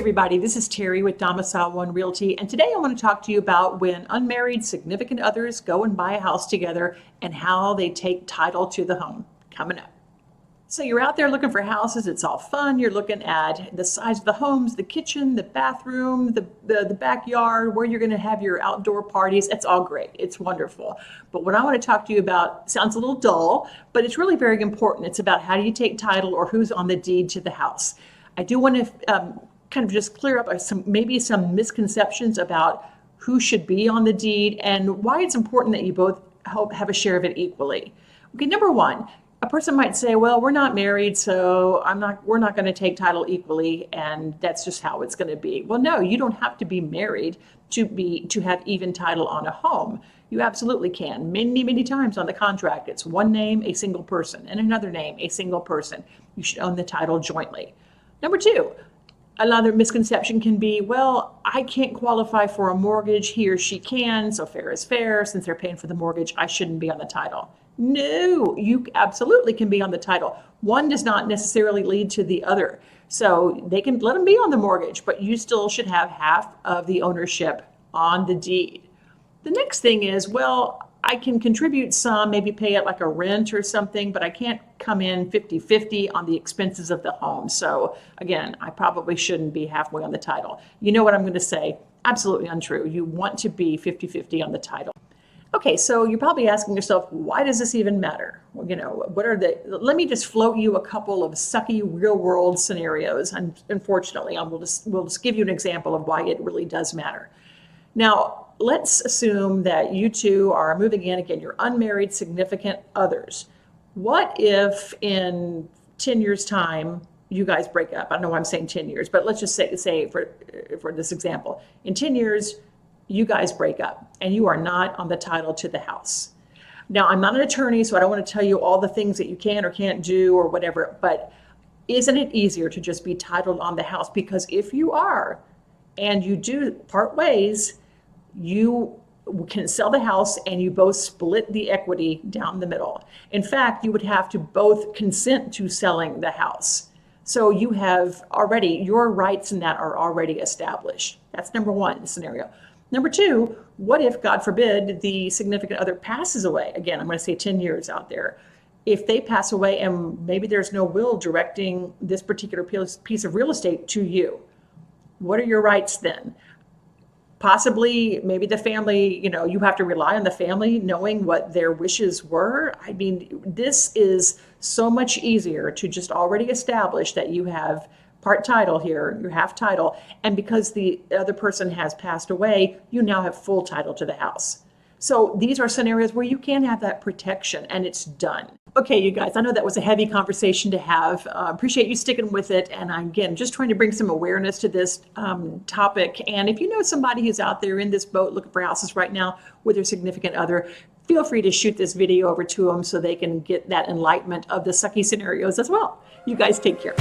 everybody, this is Terry with Domicile One Realty, and today I want to talk to you about when unmarried significant others go and buy a house together and how they take title to the home. Coming up. So you're out there looking for houses, it's all fun, you're looking at the size of the homes, the kitchen, the bathroom, the backyard, where you're going to have your outdoor parties. It's all great, it's wonderful. But what I want to talk to you about sounds a little dull, but it's really very important. It's about how do you take title or who's on the deed to the house. I do want to kind of just clear up maybe some misconceptions about who should be on the deed and why it's important that you both have a share of it equally. Okay, number one, a person might say, well, we're not married, so we're not going to take title equally, and that's just how it's going to be. Well, no, you don't have to be married to have even title on a home. You absolutely can. Many, many times on the contract, it's one name, a single person, and another name, a single person. You should own the title jointly. Number two, another misconception can be, well, I can't qualify for a mortgage, he or she can, so fair is fair. Since they're paying for the mortgage, I shouldn't be on the title. No, you absolutely can be on the title. One does not necessarily lead to the other. So they can let them be on the mortgage, but you still should have half of the ownership on the deed. The next thing is, well, I can contribute some, maybe pay it like a rent or something, but I can't come in 50-50 on the expenses of the home. So again, I probably shouldn't be halfway on the title. You know what I'm going to say? Absolutely untrue. You want to be 50-50 on the title. Okay, so you're probably asking yourself, why does this even matter? Well, let me just float you a couple of sucky real world scenarios. And unfortunately, we'll just give you an example of why it really does matter. Now, let's assume that you two are moving in. Again, you're unmarried significant others. What if in 10 years' time, you guys break up? I don't know why I'm saying 10 years, but let's just say for this example, in 10 years, you guys break up and you are not on the title to the house. Now, I'm not an attorney, so I don't want to tell you all the things that you can or can't do or whatever, but isn't it easier to just be titled on the house? Because if you are, and you do part ways, you can sell the house and you both split the equity down the middle. In fact, you would have to both consent to selling the house. So you have already, your rights in that are already established. That's number one scenario. Number two, what if, God forbid, the significant other passes away? Again, I'm going to say 10 years out there. If they pass away and maybe there's no will directing this particular piece of real estate to you, what are your rights then? Possibly, maybe the family, you have to rely on the family knowing what their wishes were. I mean, this is so much easier to just already establish that you have part title here, you have title, and because the other person has passed away, you now have full title to the house. So these are scenarios where you can have that protection and it's done. Okay, you guys, I know that was a heavy conversation to have. Appreciate you sticking with it. And I'm, again, just trying to bring some awareness to this topic. And if you know somebody who's out there in this boat looking for houses right now with their significant other, feel free to shoot this video over to them so they can get that enlightenment of the sucky scenarios as well. You guys take care.